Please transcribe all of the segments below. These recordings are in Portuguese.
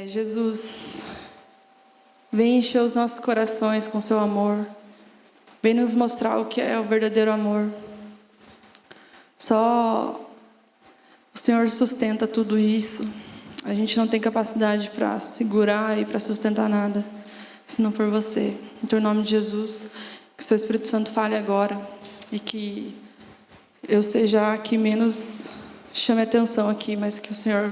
Jesus, vem encher os nossos corações com seu amor. Vem nos mostrar o que é o verdadeiro amor. Só o Senhor sustenta tudo isso. A gente não tem capacidade para segurar e para sustentar nada, se não for você. Então, em nome de Jesus, que o seu Espírito Santo fale agora e que eu seja a que menos chame atenção aqui, mas que o Senhor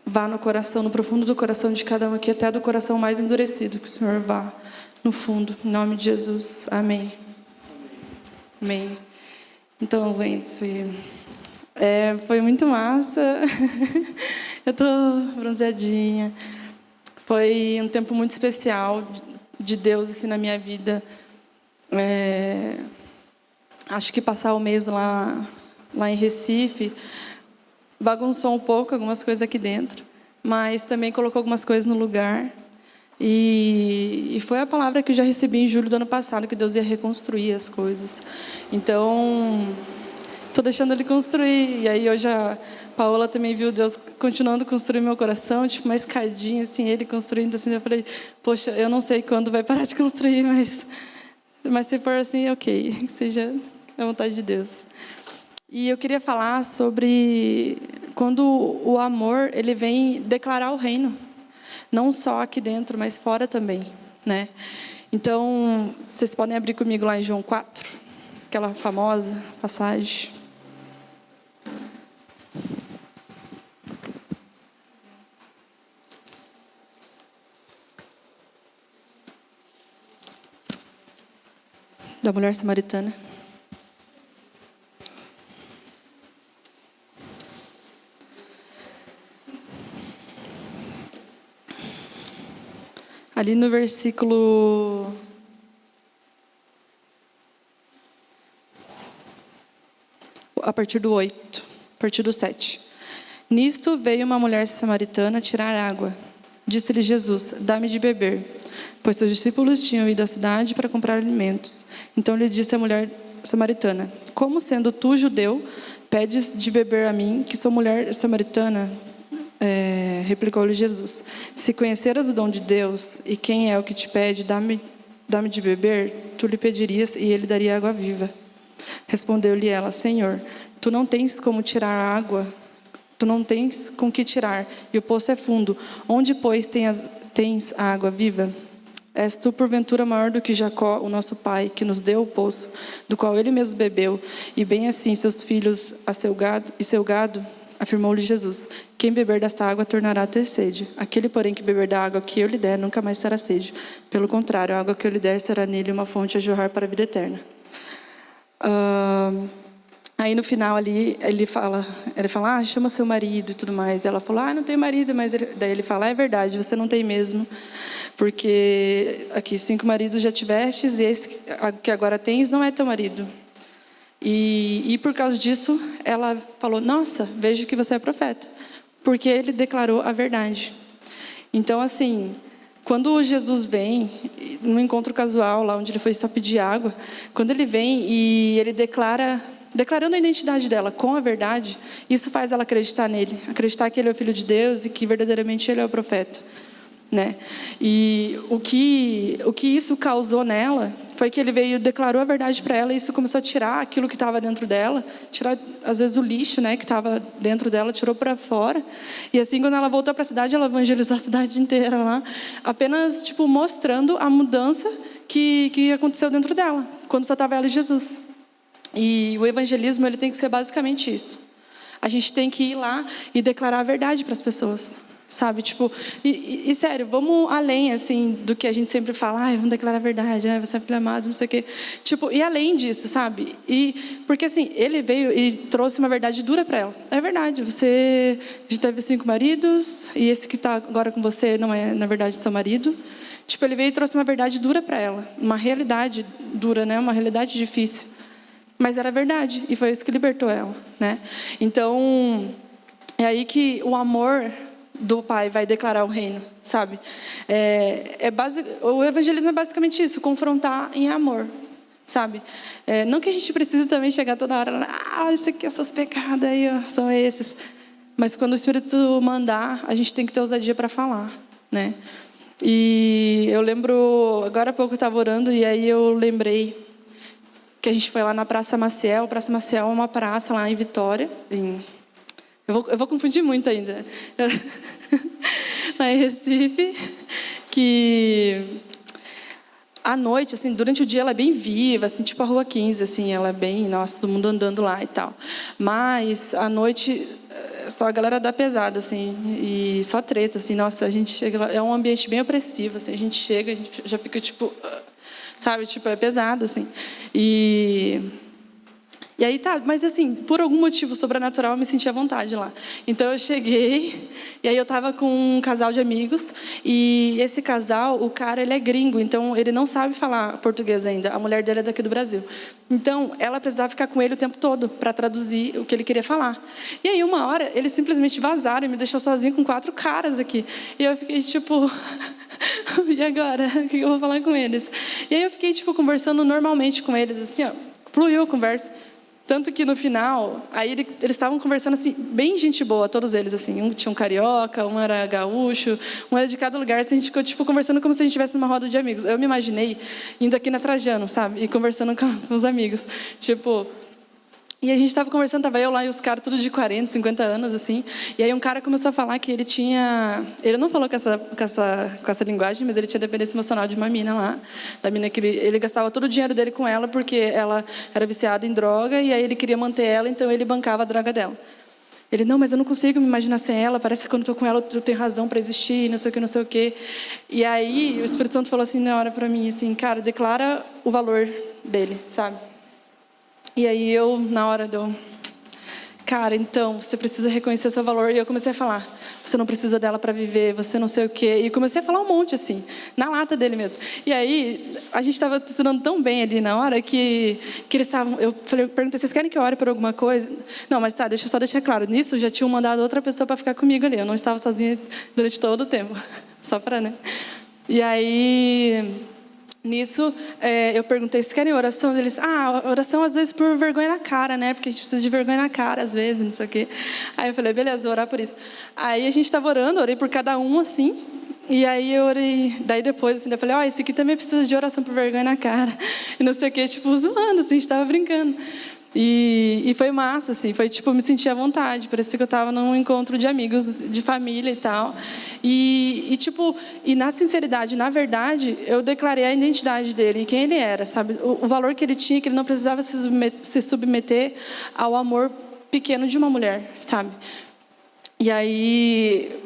vá no coração, no profundo do coração de cada um aqui, até do coração mais endurecido, que o Senhor vá no fundo, em nome de Jesus. Amém. Amém. Então, gente, foi muito massa. Eu tô bronzeadinha. Foi um tempo muito especial de Deus assim, na minha vida. Acho que passar o mês lá em Recife bagunçou um pouco algumas coisas aqui dentro, mas também colocou algumas coisas no lugar. E foi a palavra que eu já recebi em julho do ano passado, que Deus ia reconstruir as coisas. Então, estou deixando Ele construir. E aí hoje a Paola também viu Deus continuando a construir meu coração, tipo uma escadinha, assim, Ele construindo assim. Eu falei, poxa, eu não sei quando vai parar de construir, mas se for assim, ok, que seja a vontade de Deus. E eu queria falar sobre quando o amor ele vem declarar o reino. Não só aqui dentro, mas fora também, né? Então, vocês podem abrir comigo lá em João 4, aquela famosa passagem. Da mulher samaritana. Ali no versículo... A partir do 8, a partir do 7. Nisto veio uma mulher samaritana tirar água. Disse-lhe Jesus, dá-me de beber. Pois seus discípulos tinham ido à cidade para comprar alimentos. Então lhe disse a mulher samaritana, como sendo tu judeu, pedes de beber a mim, que sou mulher samaritana? Replicou-lhe Jesus, se conheceras o dom de Deus, e quem é o que te pede, dá-me de beber, tu lhe pedirias, e ele daria água viva. Respondeu-lhe ela, Senhor, tu não tens como tirar água, tu não tens com que tirar, e o poço é fundo, onde, pois, tens a água viva? És tu, porventura, maior do que Jacó, o nosso pai, que nos deu o poço, do qual ele mesmo bebeu, e bem assim seus filhos e seu gado? Afirmou-lhe Jesus, quem beber desta água tornará a ter sede. Aquele, porém, que beber da água que eu lhe der, nunca mais terá sede. Pelo contrário, a água que eu lhe der será nele uma fonte a jorrar para a vida eterna. Aí no final ali, ele fala, chama seu marido e tudo mais. Ela falou, não tenho marido, mas daí ele fala, é verdade, você não tem mesmo. Porque aqui 5 maridos já tivestes, e esse que agora tens não é teu marido. E por causa disso, ela falou, nossa, vejo que você é profeta. Porque ele declarou a verdade. Então, assim, quando Jesus vem, num encontro casual, lá onde ele foi só pedir água, quando ele vem e ele declarando a identidade dela com a verdade, isso faz ela acreditar nele, acreditar que ele é o Filho de Deus e que verdadeiramente ele é o profeta. Né? E o que isso causou nela foi que ele veio, declarou a verdade para ela, e isso começou a tirar aquilo que estava dentro dela, tirar às vezes o lixo, né, que estava dentro dela, tirou para fora. E assim, quando ela voltou para a cidade, ela evangelizou a cidade inteira lá, apenas tipo mostrando a mudança que aconteceu dentro dela, quando só estava ela e Jesus. E o evangelismo ele tem que ser basicamente isso. A gente tem que ir lá e declarar a verdade para as pessoas. Sabe, tipo, e sério, vamos além, assim, do que a gente sempre fala, vamos declarar a verdade, você é filho amado, não sei o quê. Tipo, e além disso, sabe? Porque assim, ele veio e trouxe uma verdade dura para ela. É verdade, você já teve 5 maridos, e esse que está agora com você não é, na verdade, seu marido. Tipo, ele veio e trouxe uma verdade dura para ela, uma realidade dura, né? Uma realidade difícil. Mas era verdade, e foi isso que libertou ela, né? Então, é aí que o amor do Pai vai declarar o reino, sabe? O evangelismo é basicamente isso, confrontar em amor, sabe? Não que a gente precise também chegar toda hora, isso aqui, esses pecados aí, são esses. mas quando o Espírito mandar, a gente tem que ter ousadia para falar, né? E eu lembro, agora há pouco eu estava orando e aí eu lembrei que a gente foi lá na Praça Maciel. Praça Maciel é uma praça lá em Vitória. Eu vou confundir muito ainda. Lá em Recife, que à noite, assim, durante o dia ela é bem viva, assim, tipo a Rua 15, assim, ela é bem, nossa, todo mundo andando lá e tal. Mas à noite só a galera dá pesada, assim, e só treta, assim, nossa, a gente chega lá, é um ambiente bem opressivo, assim, a gente chega, a gente já fica tipo, sabe, tipo, é pesado, assim. E aí tá, mas assim, por algum motivo sobrenatural eu me senti à vontade lá. Então eu cheguei, e aí eu tava com um casal de amigos, e esse casal, o cara, ele é gringo, então ele não sabe falar português ainda, a mulher dele é daqui do Brasil. Então ela precisava ficar com ele o tempo todo, para traduzir o que ele queria falar. E aí uma hora, eles simplesmente vazaram e me deixou sozinho com 4 caras aqui. E eu fiquei tipo... e agora? O que eu vou falar com eles? E aí eu fiquei tipo conversando normalmente com eles, assim, ó, fluiu a conversa. Tanto que no final, aí eles estavam conversando assim, bem gente boa, todos eles, assim. Um tinha um carioca, um era gaúcho, um era de cada lugar. Assim, a gente ficou tipo, conversando como se a gente estivesse numa roda de amigos. Eu me imaginei indo aqui na Trajano, sabe? E conversando com os amigos. Tipo... E a gente estava conversando, estava eu lá e os caras tudo de 40, 50 anos, assim. E aí um cara começou a falar que ele tinha... Ele não falou com essa linguagem, mas ele tinha dependência emocional de uma mina lá. Da mina que ele gastava todo o dinheiro dele com ela, porque ela era viciada em droga, e aí ele queria manter ela, então ele bancava a droga dela. Ele, não, mas eu não consigo me imaginar sem ela, parece que quando estou com ela eu tenho razão para existir, não sei o que, não sei o que. E aí o Espírito Santo falou assim na hora para mim, assim, cara, declara o valor dele, sabe? E aí eu, na hora cara, então, você precisa reconhecer seu valor. E eu comecei a falar, você não precisa dela para viver, você não sei o quê. E comecei a falar um monte, assim, na lata dele mesmo. E aí, a gente estava estudando tão bem ali na hora que eles estavam... Eu perguntei, vocês querem que eu ore por alguma coisa? Não, mas tá, deixa eu só deixar claro. Nisso, já tinham mandado outra pessoa para ficar comigo ali. Eu não estava sozinha durante todo o tempo. Só para, né? E aí... Nisso, eu perguntei, se querem oração? Eles, oração às vezes por vergonha na cara, né? Porque a gente precisa de vergonha na cara, às vezes, não sei o quê. Aí eu falei, beleza, vou orar por isso. Aí a gente estava orando, orei por cada um, assim. E aí eu orei, daí depois, assim, eu falei, esse aqui também precisa de oração por vergonha na cara. E não sei o quê, tipo, zoando, assim, a gente estava brincando. E foi massa, assim, foi tipo, eu me senti à vontade, parecia que eu estava num encontro de amigos, de família e tal. E na sinceridade, na verdade, eu declarei a identidade dele e quem ele era, sabe? O valor que ele tinha, que ele não precisava se submeter ao amor pequeno de uma mulher, sabe? E aí...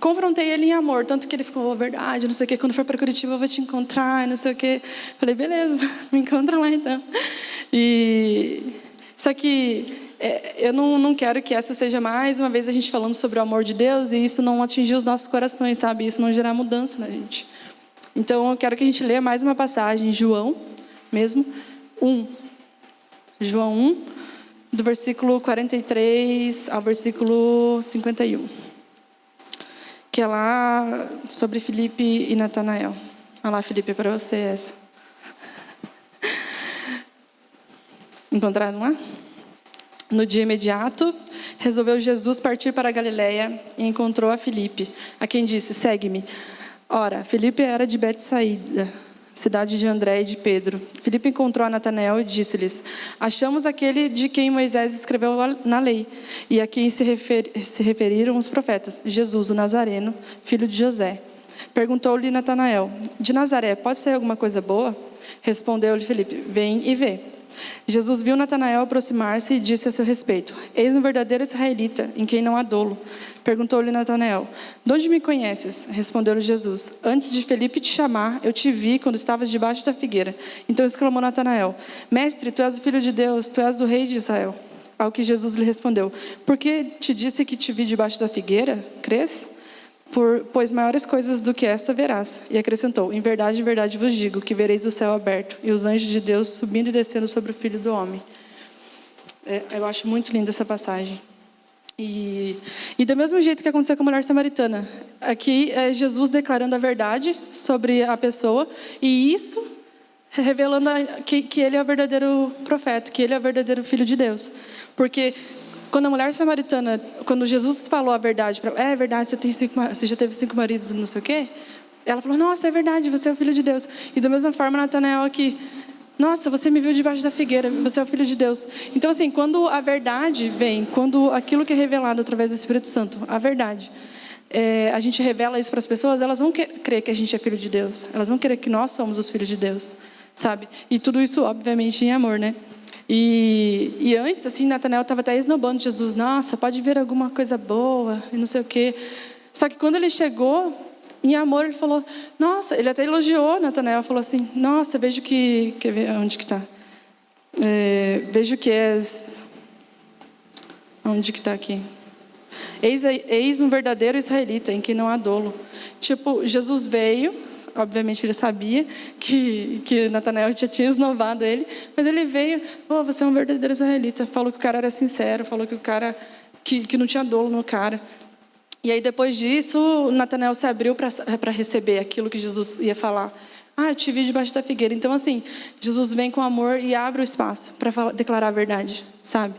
confrontei ele em amor, tanto que ele ficou, verdade, não sei o quê, quando for para Curitiba eu vou te encontrar, não sei o quê. Falei, beleza, me encontra lá então. Só que eu não quero que essa seja mais uma vez a gente falando sobre o amor de Deus e isso não atingir os nossos corações, sabe? Isso não gerar mudança na gente. Então eu quero que a gente leia mais uma passagem, João, mesmo, 1. João 1, do versículo 43 ao versículo 51. Que é lá sobre Filipe e Natanael. Olha lá, Filipe, para você essa. Encontraram lá? No dia imediato, resolveu Jesus partir para a Galiléia e encontrou a Filipe, a quem disse, segue-me. Ora, Filipe era de Betsaída, cidade de André e de Pedro. Filipe encontrou a Natanael e disse-lhes, achamos aquele de quem Moisés escreveu na lei, e a quem se referiram os profetas, Jesus, o Nazareno, filho de José. Perguntou-lhe Natanael, de Nazaré, pode sair alguma coisa boa? Respondeu-lhe Filipe, vem e vê. Jesus viu Natanael aproximar-se e disse a seu respeito, eis um verdadeiro israelita, em quem não há dolo. Perguntou-lhe Natanael, de onde me conheces? Respondeu-lhe Jesus, antes de Felipe te chamar, eu te vi quando estavas debaixo da figueira. Então exclamou Natanael, mestre, tu és o filho de Deus, tu és o rei de Israel. Ao que Jesus lhe respondeu, por que te disse que te vi debaixo da figueira? Crês? Pois maiores coisas do que esta verás. E acrescentou, em verdade vos digo, que vereis o céu aberto, e os anjos de Deus subindo e descendo sobre o Filho do Homem. Eu acho muito linda essa passagem. E do mesmo jeito que aconteceu com a mulher samaritana, aqui é Jesus declarando a verdade sobre a pessoa, e isso revelando que ele é o verdadeiro profeta, que ele é o verdadeiro Filho de Deus. Porque Quando a mulher samaritana, quando Jesus falou a verdade para ela, é verdade, você já teve 5 maridos, não sei o quê. Ela falou, nossa, é verdade, você é o filho de Deus. E da mesma forma, Natanael aqui, nossa, você me viu debaixo da figueira, você é o filho de Deus. Então, assim, quando a verdade vem, quando aquilo que é revelado através do Espírito Santo, a verdade, a gente revela isso para as pessoas, elas vão crer que a gente é filho de Deus. Elas vão crer que nós somos os filhos de Deus, sabe? E tudo isso, obviamente, em amor, né? E antes, assim, Natanael estava até esnobando Jesus. Nossa, pode ver alguma coisa boa e não sei o quê. Só que quando ele chegou, em amor, ele falou, nossa, ele até elogiou Natanael, falou assim, nossa, vejo que... Quer ver onde que está? Vejo que és... Onde que está aqui? Eis um verdadeiro israelita, em quem não há dolo. Tipo, Jesus veio... Obviamente ele sabia que Natanael já tinha esnovado ele, mas ele veio, você é um verdadeiro israelita. Falou que o cara era sincero, falou que o cara que não tinha dolo no cara. E aí depois disso, Natanael se abriu para receber aquilo que Jesus ia falar. Eu te vi debaixo da figueira. Então assim, Jesus vem com amor e abre o espaço para declarar a verdade, sabe?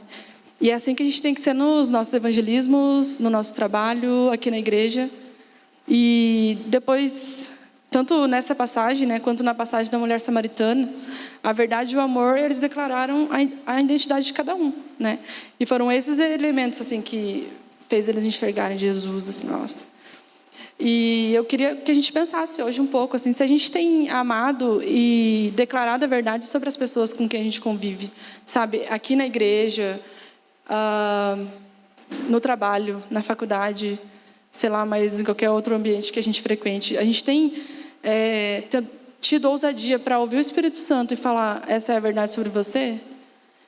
E é assim que a gente tem que ser nos nossos evangelismos, no nosso trabalho, aqui na igreja. E depois... Tanto nessa passagem, né, quanto na passagem da mulher samaritana, a verdade e o amor, eles declararam a identidade de cada um, né? E foram esses elementos, assim, que fez eles enxergarem Jesus, assim, nossa. E eu queria que a gente pensasse hoje um pouco, assim, se a gente tem amado e declarado a verdade sobre as pessoas com quem a gente convive, sabe? Aqui na igreja, no trabalho, na faculdade, sei lá, mas em qualquer outro ambiente que a gente frequente. A gente tem tido ousadia para ouvir o Espírito Santo e falar, essa é a verdade sobre você?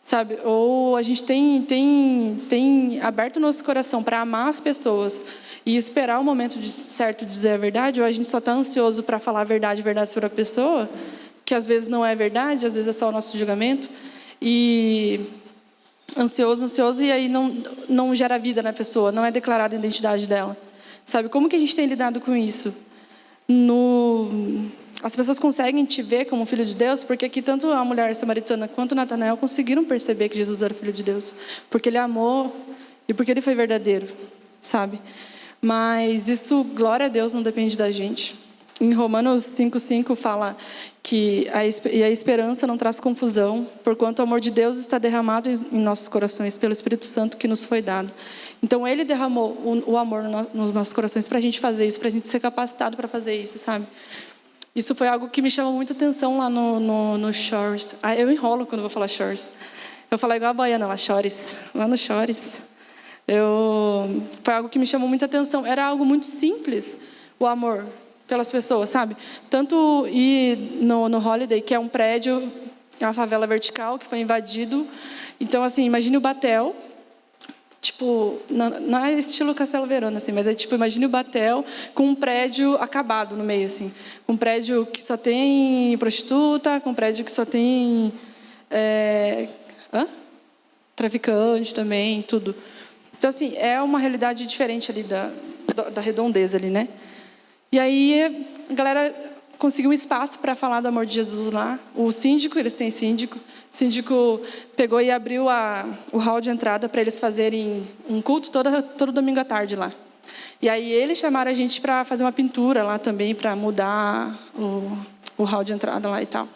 Sabe? Ou a gente tem aberto o nosso coração para amar as pessoas e esperar o momento certo de dizer a verdade, ou a gente só está ansioso para falar a verdade sobre a pessoa, que às vezes não é verdade, às vezes é só o nosso julgamento, e ansioso, e aí não gera vida na pessoa, não é declarada a identidade dela. Sabe? Como que a gente tem lidado com isso? As pessoas conseguem te ver como filho de Deus, porque aqui tanto a mulher samaritana quanto Natanael conseguiram perceber que Jesus era filho de Deus, porque ele amou e porque ele foi verdadeiro, sabe? Mas isso, glória a Deus, não depende da gente. Em Romanos 5,5 fala que a esperança não traz confusão, porquanto o amor de Deus está derramado em nossos corações pelo Espírito Santo que nos foi dado. Então ele derramou o amor nos nossos corações para a gente fazer isso, para a gente ser capacitado para fazer isso, sabe? Isso foi algo que me chamou muita atenção lá no Shores. Eu enrolo quando vou falar Shores. Eu falo igual a baiana lá, Shores. Lá no Shores. Foi algo que me chamou muita atenção. Era algo muito simples, o amor pelas pessoas, sabe? Tanto ir no Holiday, que é um prédio, é uma favela vertical que foi invadido. Então, assim, imagine o Batel. Tipo, não é estilo Castelo Verona, assim, mas é tipo, imagine o Batel com um prédio acabado no meio, assim. Um prédio que só tem prostituta, com um prédio que só tem traficante também, tudo. Então, assim, é uma realidade diferente ali da redondeza ali, né? E aí a galera conseguiu um espaço para falar do amor de Jesus lá. O síndico, eles têm síndico. O síndico pegou e abriu o hall de entrada para eles fazerem um culto todo domingo à tarde lá. E aí eles chamaram a gente para fazer uma pintura lá também, para mudar o hall de entrada lá e tal.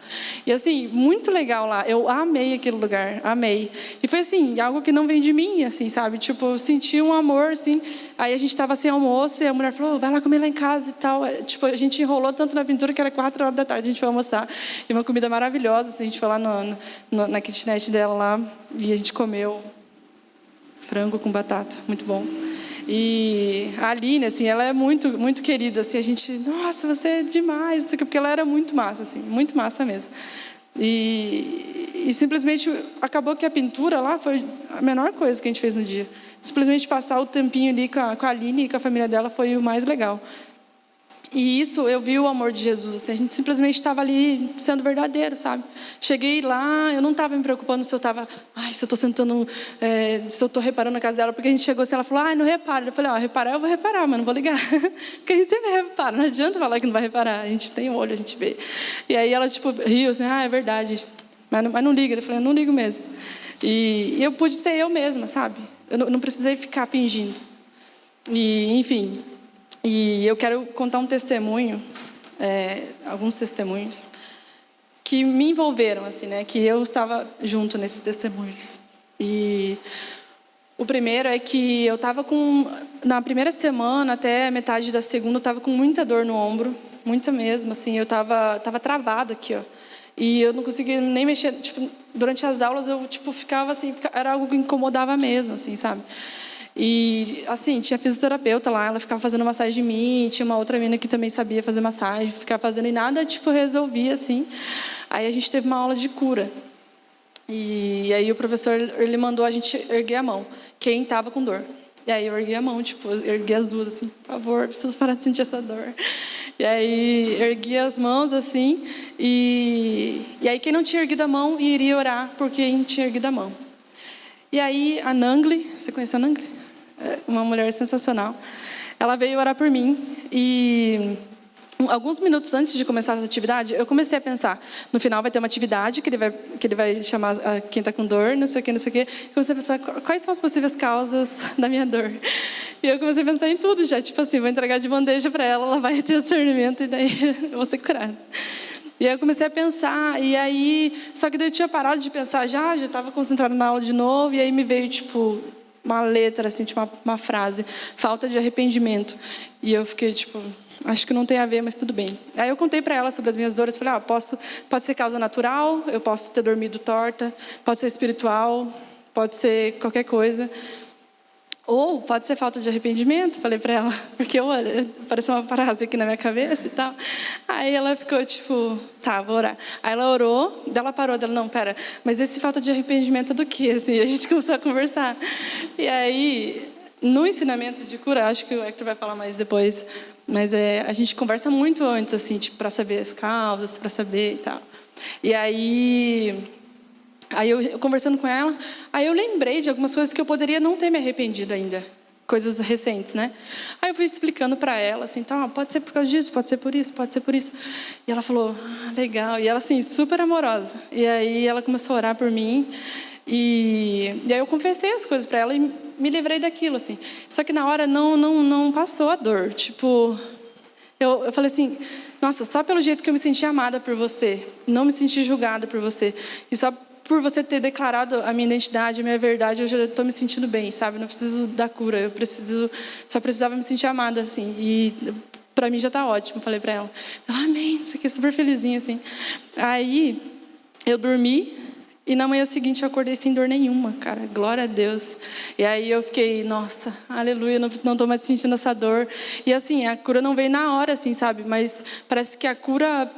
E assim, muito legal lá. Eu amei aquele lugar, amei. E foi assim, algo que não vem de mim, assim, sabe? Tipo, eu senti um amor, assim. Aí a gente estava sem almoço e a mulher falou, vai lá comer lá em casa e tal. Tipo, a gente enrolou tanto na pintura que era 4 horas da tarde, a gente foi almoçar. E uma comida maravilhosa, assim, a gente foi lá na kitnet dela lá e a gente comeu frango com batata, muito bom. E a Aline, assim, ela é muito, muito querida, assim, a gente, nossa, você é demais, porque ela era muito massa, assim, muito massa mesmo. E simplesmente acabou que a pintura lá foi a menor coisa que a gente fez no dia. Simplesmente passar o tempinho ali com a Aline e com a família dela foi o mais legal. E isso, eu vi o amor de Jesus, assim, a gente simplesmente estava ali sendo verdadeiro, sabe? Cheguei lá, eu não estava me preocupando se eu estava, se eu estou sentando, se eu estou reparando na casa dela, porque a gente chegou assim, ela falou, não repara. Eu falei, reparar eu vou reparar, mas não vou ligar. Porque a gente sempre repara, não adianta falar que não vai reparar, a gente tem olho, a gente vê. E aí ela, tipo, riu assim, é verdade, mas não liga. Eu falei, não ligo mesmo. E eu pude ser eu mesma, sabe? Eu não precisei ficar fingindo. E, enfim, e eu quero contar um testemunho, alguns testemunhos, que me envolveram, assim, né? Que eu estava junto nesses testemunhos. E o primeiro é que eu estava na primeira semana até metade da segunda, eu estava com muita dor no ombro, muita mesmo, assim, eu estava travado aqui, ó. E eu não conseguia nem mexer, tipo, durante as aulas eu, tipo, ficava assim, era algo que incomodava mesmo, assim, sabe? E, assim, tinha fisioterapeuta lá, ela ficava fazendo massagem em mim, tinha uma outra menina que também sabia fazer massagem, ficava fazendo e nada, tipo, resolvia, assim. Aí a gente teve uma aula de cura. E aí o professor, ele mandou a gente erguer a mão, quem estava com dor. E aí eu ergui a mão, tipo, ergui as duas, assim, por favor, preciso parar de sentir essa dor. E aí ergui as mãos, assim, e aí quem não tinha erguido a mão iria orar por quem tinha erguido a mão. E aí a Nangli, você conhece a Nangli? Uma mulher sensacional. Ela veio orar por mim e alguns minutos antes de começar essa atividade, eu comecei a pensar, no final vai ter uma atividade que ele vai chamar quem está com dor, não sei o que, não sei o que. Comecei a pensar, quais são as possíveis causas da minha dor? E eu comecei a pensar em tudo já, tipo assim, vou entregar de bandeja para ela, ela vai ter discernimento e daí eu vou ser curada. E aí eu comecei a pensar, e aí... Só que daí eu tinha parado de pensar já estava concentrada na aula de novo, e aí me veio, tipo, uma letra, assim, tipo uma frase, falta de arrependimento. E eu fiquei, tipo... Acho que não tem a ver, mas tudo bem. Aí eu contei para ela sobre as minhas dores. Falei, pode ser causa natural, eu posso ter dormido torta, pode ser espiritual, pode ser qualquer coisa. Ou pode ser falta de arrependimento, falei para ela. Porque, olha, apareceu uma frase aqui na minha cabeça e tal. Aí ela ficou tipo, tá, vou orar. Aí ela orou, daí ela parou, não, pera, mas esse falta de arrependimento é do quê? Assim, a gente começou a conversar. E aí... No ensinamento de cura, acho que o Hector vai falar mais depois, mas a gente conversa muito antes, assim, tipo, para saber as causas, para saber e tal. E aí eu conversando com ela, aí eu lembrei de algumas coisas que eu poderia não ter me arrependido ainda, coisas recentes, né? Aí eu fui explicando para ela, assim, tá, pode ser por causa disso, pode ser por isso, pode ser por isso. E ela falou, legal. E ela, assim, super amorosa. E aí ela começou a orar por mim. E aí eu confessei as coisas para ela e me livrei daquilo, assim. Só que na hora não passou a dor. Tipo, eu falei assim, nossa, só pelo jeito que eu me senti amada por você, não me senti julgada por você, e só por você ter declarado a minha identidade, a minha verdade, eu já estou me sentindo bem, sabe? Não preciso da cura, só precisava me sentir amada, assim. E para mim já está ótimo, falei para ela. Amém, isso aqui é super felizinha, assim. Aí eu dormi. E na manhã seguinte eu acordei sem dor nenhuma, cara, glória a Deus. E aí eu fiquei, nossa, aleluia, não estou mais sentindo essa dor. E assim, a cura não veio na hora, assim, sabe? Mas parece que a cura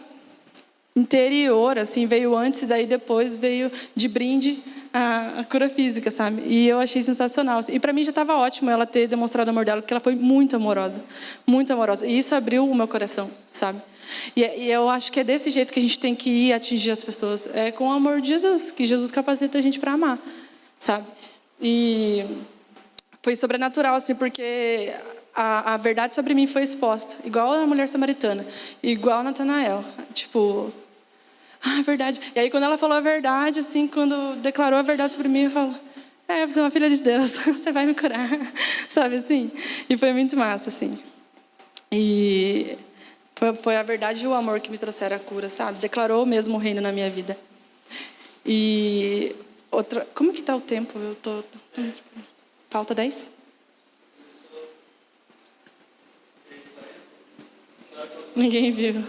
interior, assim, veio antes, e daí depois veio de brinde a cura física, sabe? E eu achei sensacional. Assim. E para mim já estava ótimo ela ter demonstrado o amor dela, porque ela foi muito amorosa, muito amorosa. E isso abriu o meu coração, sabe? E eu acho que é desse jeito que a gente tem que ir atingir as pessoas. É com o amor de Jesus, que Jesus capacita a gente para amar, sabe? E foi sobrenatural, assim, porque a verdade sobre mim foi exposta. Igual a mulher samaritana, igual a Natanael. Tipo, verdade. E aí quando ela falou a verdade, assim, quando declarou a verdade sobre mim, eu falo, você é uma filha de Deus, você vai me curar, sabe assim? E foi muito massa, assim. E... Foi a verdade e o amor que me trouxeram a cura, sabe? Declarou mesmo o reino na minha vida. E outra... Como que está o tempo? Eu tô... Falta 10? Ninguém viu.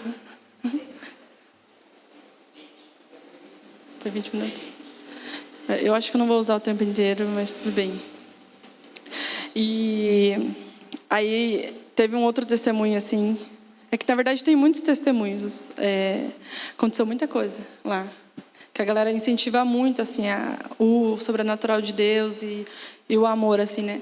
Foi 20 minutos. Eu acho que eu não vou usar o tempo inteiro, mas tudo bem. E aí teve um outro testemunho, assim... É que, na verdade, tem muitos testemunhos. Aconteceu muita coisa lá. Que a galera incentiva muito, assim, o sobrenatural de Deus e o amor, assim, né?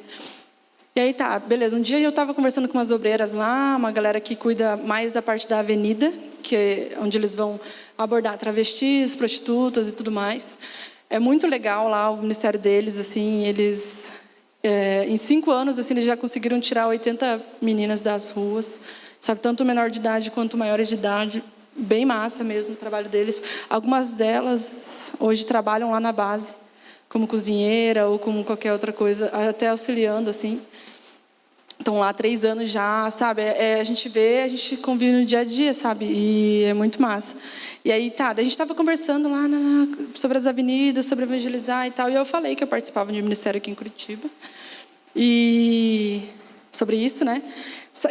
E aí, tá, beleza. Um dia eu estava conversando com umas obreiras lá, uma galera que cuida mais da parte da avenida, que é onde eles vão abordar travestis, prostitutas e tudo mais. É muito legal lá o ministério deles, assim, eles... em 5 anos, assim, eles já conseguiram tirar 80 meninas das ruas, sabe, tanto menor de idade quanto maiores de idade, bem massa mesmo o trabalho deles. Algumas delas hoje trabalham lá na base como cozinheira ou como qualquer outra coisa, até auxiliando, assim. Estão lá há 3 anos já, sabe? A gente vê, a gente convive no dia a dia, sabe? E é muito massa. E aí, daí a gente estava conversando lá sobre as avenidas, sobre evangelizar e tal. E eu falei que eu participava de um ministério aqui em Curitiba. E sobre isso, né?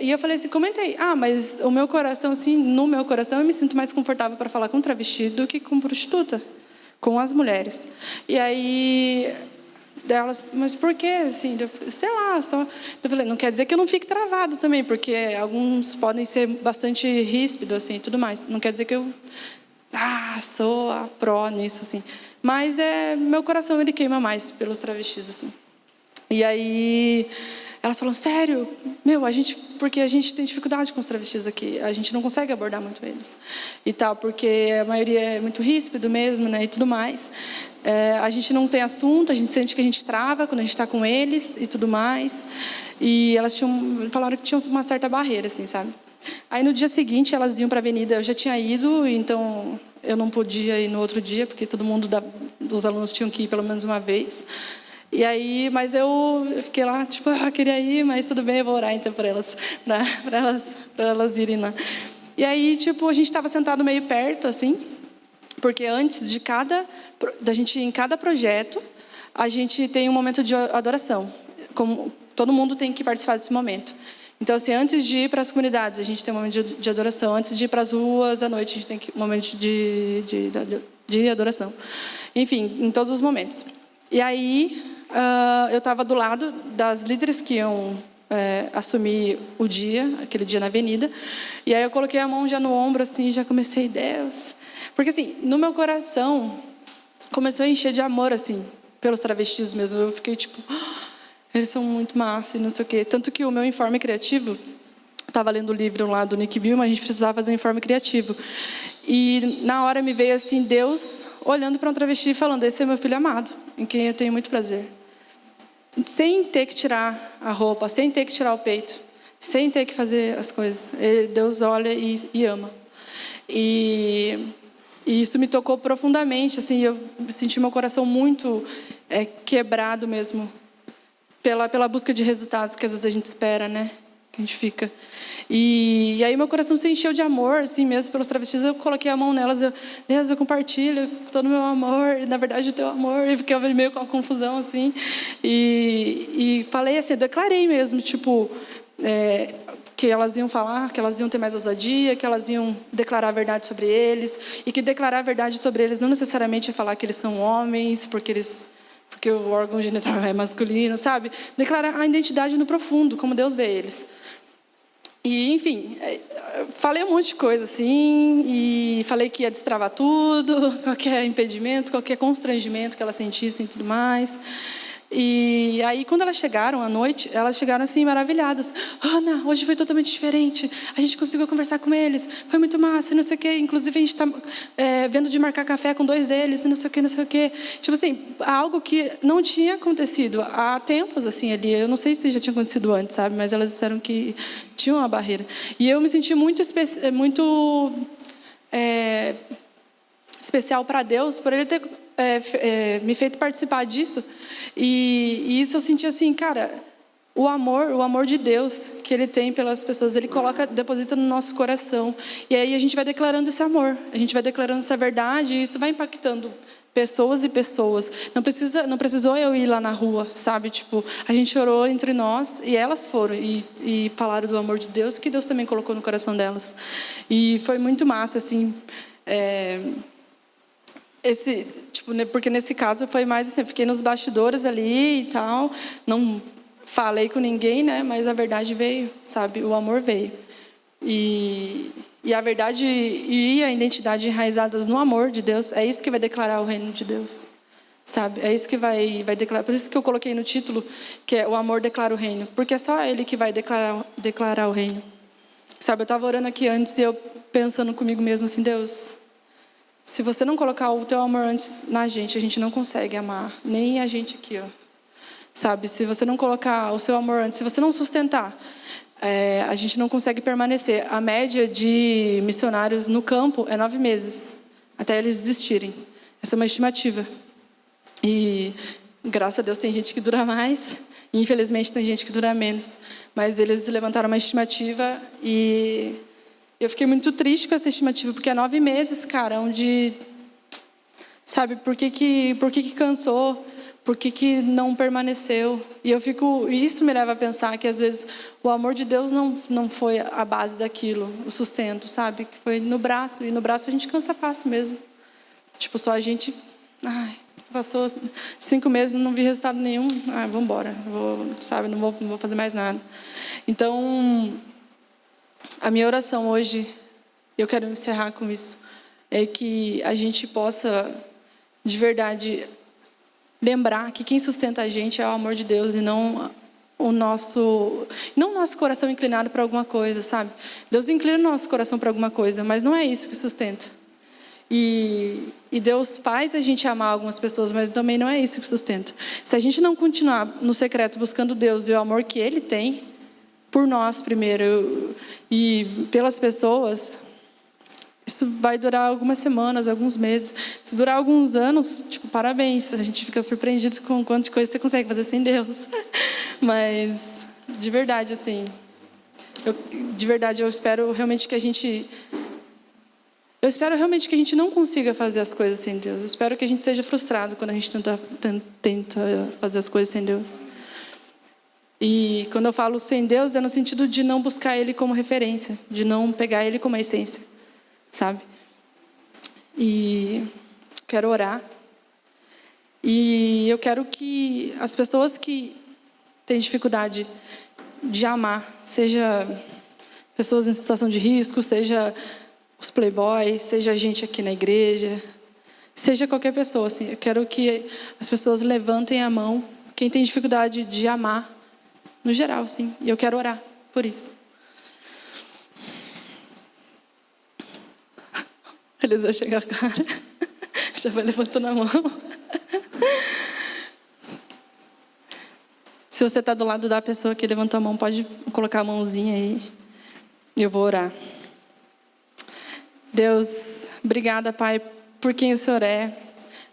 E eu falei assim, comentei. Mas o meu coração, assim, no meu coração, eu me sinto mais confortável para falar com travesti do que com prostituta, com as mulheres. E aí delas, mas por quê? Assim, sei lá, só. Eu falei, não quer dizer que eu não fique travado também, porque alguns podem ser bastante ríspidos, assim, e tudo mais. Não quer dizer que eu sou a pró nisso, assim. Mas meu coração, ele queima mais pelos travestis, assim. E aí elas falam, sério? Porque a gente tem dificuldade com os travestis aqui. A gente não consegue abordar muito eles. E tal, porque a maioria é muito ríspido mesmo, né? E tudo mais. A gente não tem assunto, a gente sente que a gente trava quando a gente está com eles e tudo mais. E elas falaram que tinham uma certa barreira, assim, sabe? Aí no dia seguinte elas iam para a avenida. Eu já tinha ido, então eu não podia ir no outro dia, porque todo mundo dos alunos tinham que ir pelo menos uma vez. E aí, mas eu fiquei lá, tipo, queria ir, mas tudo bem, eu vou orar então para elas irem lá. E aí, tipo, a gente estava sentado meio perto, assim, porque antes da gente ir em cada projeto, a gente tem um momento de adoração. Como todo mundo tem que participar desse momento. Então, assim, antes de ir para as comunidades, a gente tem um momento de adoração. Antes de ir para as ruas, à noite, a gente tem um momento de adoração. Enfim, em todos os momentos. E aí, eu estava do lado das líderes que iam assumir o dia, aquele dia na avenida. E aí eu coloquei a mão já no ombro, assim, e já comecei, Deus. Porque, assim, no meu coração, começou a encher de amor, assim, pelos travestis mesmo. Eu fiquei, tipo, eles são muito massa e não sei o quê. Tanto que o meu informe criativo, estava lendo o livro lá do Nick Bill, mas a gente precisava fazer um informe criativo. E na hora me veio, assim, Deus olhando para um travesti e falando, esse é meu filho amado, em quem eu tenho muito prazer. Sem ter que tirar a roupa, sem ter que tirar o peito, sem ter que fazer as coisas. Deus olha e ama. E isso me tocou profundamente, assim, eu senti meu coração muito quebrado mesmo, pela busca de resultados que às vezes a gente espera, né? Que a gente fica. E aí meu coração se encheu de amor, assim mesmo, pelos travestis. Eu coloquei a mão nelas, Deus, eu compartilho todo o meu amor, e, na verdade o teu amor. E ficava meio com a confusão, assim. E falei assim, eu declarei mesmo, tipo, que elas iam falar, que elas iam ter mais ousadia, que elas iam declarar a verdade sobre eles, e que declarar a verdade sobre eles não necessariamente é falar que eles são homens, porque o órgão genital é masculino, sabe? Declarar a identidade no profundo, como Deus vê eles. E, enfim, falei um monte de coisa, assim, e falei que ia destravar tudo, qualquer impedimento, qualquer constrangimento que elas sentissem e tudo mais. E aí, quando elas chegaram à noite, elas chegaram assim, maravilhadas. Ana, hoje foi totalmente diferente. A gente conseguiu conversar com eles. Foi muito massa, e não sei o quê. Inclusive, a gente está vendo de marcar café com 2 deles, e não sei o quê, não sei o quê. Tipo assim, algo que não tinha acontecido há tempos, assim, ali. Eu não sei se já tinha acontecido antes, sabe? Mas elas disseram que tinha uma barreira. E eu me senti muito especial para Deus, por Ele ter me feito participar disso. E isso eu senti assim, cara, o amor de Deus que Ele tem pelas pessoas, Ele deposita no nosso coração. E aí a gente vai declarando esse amor, a gente vai declarando essa verdade, e isso vai impactando pessoas e pessoas. Não precisou eu ir lá na rua, sabe? Tipo, a gente orou entre nós e elas foram e falaram do amor de Deus, que Deus também colocou no coração delas. E foi muito massa, assim. Porque nesse caso foi mais assim, fiquei nos bastidores ali e tal, não falei com ninguém, né? Mas a verdade veio, sabe? O amor veio. E a verdade e a identidade enraizadas no amor de Deus, é isso que vai declarar o reino de Deus, sabe? É isso que vai declarar. Por isso que eu coloquei no título, que é o amor declara o reino, porque é só Ele que vai declarar o reino. Sabe, eu estava orando aqui antes e eu pensando comigo mesmo assim, Deus, se você não colocar o teu amor antes na gente, a gente não consegue amar, nem a gente aqui, ó. Sabe, se você não colocar o seu amor antes, se você não sustentar, a gente não consegue permanecer. A média de missionários no campo é 9 meses, até eles desistirem. Essa é uma estimativa. E graças a Deus tem gente que dura mais, e infelizmente tem gente que dura menos. Mas eles levantaram uma estimativa e eu fiquei muito triste com essa estimativa, porque é 9 meses, cara, onde, sabe, por que cansou? Por que não permaneceu? E isso me leva a pensar que às vezes o amor de Deus não foi a base daquilo, o sustento, sabe? Que foi no braço, e no braço a gente cansa fácil mesmo. Tipo, só a gente, passou 5 meses, não vi resultado nenhum, vamos embora, não vou fazer mais nada. Então, a minha oração hoje, eu quero encerrar com isso, é que a gente possa, de verdade, lembrar que quem sustenta a gente é o amor de Deus e não o nosso coração inclinado para alguma coisa, sabe? Deus inclina o nosso coração para alguma coisa, mas não é isso que sustenta. E Deus faz a gente amar algumas pessoas, mas também não é isso que sustenta. Se a gente não continuar no secreto buscando Deus e o amor que Ele tem por nós primeiro e pelas pessoas, isso vai durar algumas semanas, alguns meses. Se durar alguns anos, tipo, parabéns. A gente fica surpreendido com quantas coisas você consegue fazer sem Deus. Mas, de verdade, assim, eu espero realmente que a gente não consiga fazer as coisas sem Deus. Eu espero que a gente seja frustrado quando a gente tenta fazer as coisas sem Deus. E quando eu falo sem Deus, é no sentido de não buscar Ele como referência, de não pegar Ele como a essência, sabe? E quero orar. E eu quero que as pessoas que têm dificuldade de amar, seja pessoas em situação de risco, seja os playboys, seja a gente aqui na igreja, seja qualquer pessoa, assim, eu quero que as pessoas levantem a mão, quem tem dificuldade de amar, no geral, assim, e eu quero orar por isso. Eles vão chegar, cara, já vai levantando a mão. Se você está do lado da pessoa que levantou a mão, pode colocar a mãozinha aí, e eu vou orar. Deus, obrigada, Pai, por quem o Senhor é.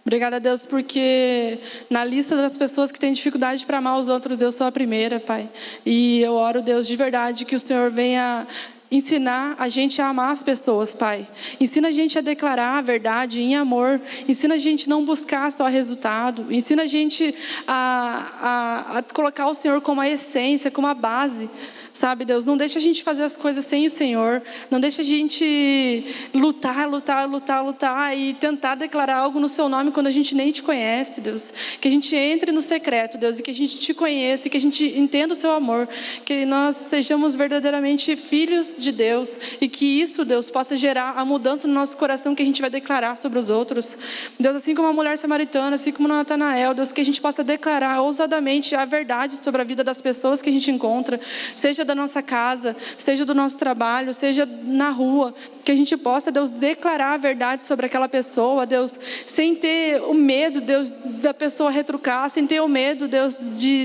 Obrigada, Deus, porque na lista das pessoas que têm dificuldade para amar os outros, eu sou a primeira, Pai. E eu oro, Deus, de verdade, que o Senhor venha ensinar a gente a amar as pessoas, Pai. Ensina a gente a declarar a verdade em amor. Ensina a gente a não buscar só resultado. Ensina a gente a colocar o Senhor como a essência, como a base. Sabe, Deus, não deixa a gente fazer as coisas sem o Senhor. Não deixa a gente lutar e tentar declarar algo no Seu nome quando a gente nem te conhece, Deus. Que a gente entre no secreto, Deus, e que a gente te conheça, e que a gente entenda o Seu amor. Que nós sejamos verdadeiramente filhos de Deus e que isso, Deus, possa gerar a mudança no nosso coração que a gente vai declarar sobre os outros. Deus, assim como a mulher samaritana, assim como Natanael, Deus, que a gente possa declarar ousadamente a verdade sobre a vida das pessoas que a gente encontra, seja da nossa casa, seja do nosso trabalho, seja na rua, que a gente possa, Deus, declarar a verdade sobre aquela pessoa, Deus, sem ter o medo, Deus, da pessoa retrucar, sem ter o medo, Deus,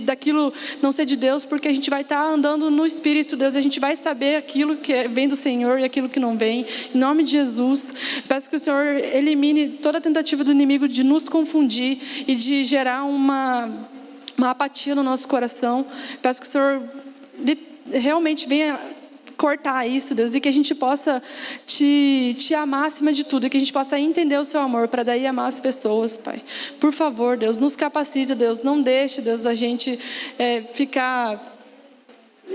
daquilo não ser de Deus, porque a gente vai estar andando no Espírito, Deus, a gente vai saber aquilo que vem do Senhor e aquilo que não vem. Em nome de Jesus, peço que o Senhor elimine toda a tentativa do inimigo de nos confundir e de gerar uma apatia no nosso coração. Peço que o Senhor realmente venha cortar isso, Deus, e que a gente possa te amar acima de tudo, e que a gente possa entender o Seu amor, para daí amar as pessoas, Pai. Por favor, Deus, nos capacita, Deus, não deixe, Deus, a gente ficar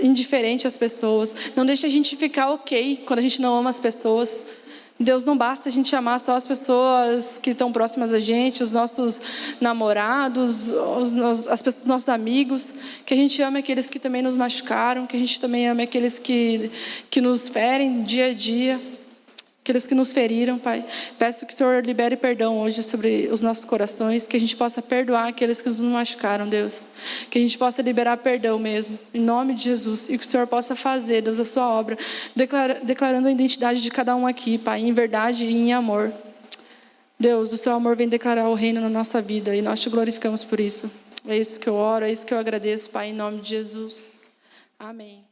indiferente às pessoas, não deixe a gente ficar ok quando a gente não ama as pessoas. Deus, não basta a gente amar só as pessoas que estão próximas a gente, os nossos namorados, os nossos amigos, que a gente ame aqueles que também nos machucaram, que a gente também ame aqueles que nos ferem dia a dia, aqueles que nos feriram, Pai. Peço que o Senhor libere perdão hoje sobre os nossos corações, que a gente possa perdoar aqueles que nos machucaram, Deus. Que a gente possa liberar perdão mesmo, em nome de Jesus. E que o Senhor possa fazer, Deus, a Sua obra, declarando a identidade de cada um aqui, Pai, em verdade e em amor. Deus, o Seu amor vem declarar o reino na nossa vida e nós Te glorificamos por isso. É isso que eu oro, é isso que eu agradeço, Pai, em nome de Jesus. Amém.